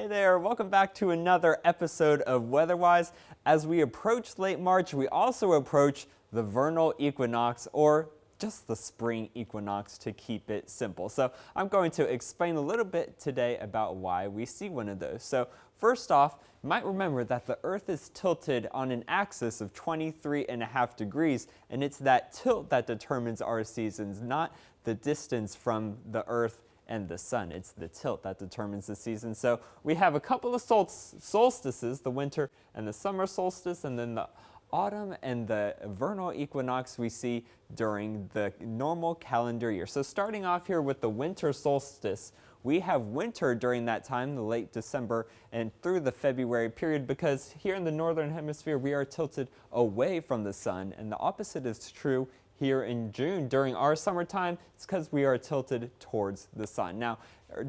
Hey there, welcome back to another episode of Weatherwise. As we approach late March, we also approach the vernal equinox, or just the spring equinox to keep it simple. So I'm going to explain a little bit today about why we see one of those. So first off, you might remember that the Earth is tilted on an axis of 23.5 degrees, and it's that tilt that determines our seasons, not the distance from the Earth and the sun. It's the tilt that determines the season. So we have a couple of solstices, the winter and the summer solstice, and then the autumn and the vernal equinox we see during the normal calendar year. So starting off here with the winter solstice, we have winter during that time, the late December and through the February period, because here in the northern hemisphere we are tilted away from the sun, and the opposite is true here in June. During our summertime, it's because we are tilted towards the sun. Now,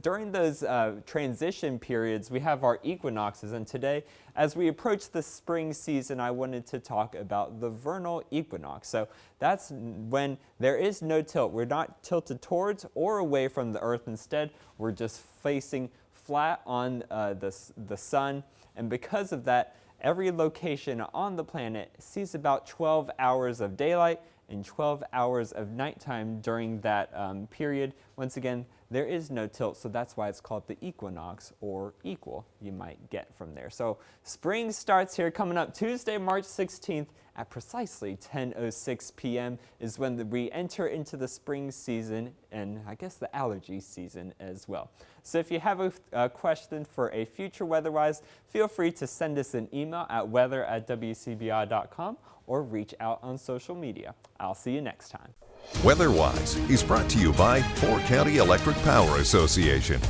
during those transition periods, we have our equinoxes, and today, as we approach the spring season, I wanted to talk about the vernal equinox. So that's when there is no tilt. We're not tilted towards or away from the Earth. Instead, we're just facing flat on the sun, and because of that, every location on the planet sees about 12 hours of daylight and 12 hours of nighttime during that period. Once again, there is no tilt, so that's why it's called the equinox, or equal, you might get from there. So spring starts here coming up Tuesday, March 16th at precisely 10:06 p.m. is when we enter into the spring season, and I guess the allergy season as well. So if you have a question for a future Weatherwise, feel free to send us an email at weather@wcbi.com or reach out on social media. I'll see you next time. Weatherwise is brought to you by Four County Electric Power Association.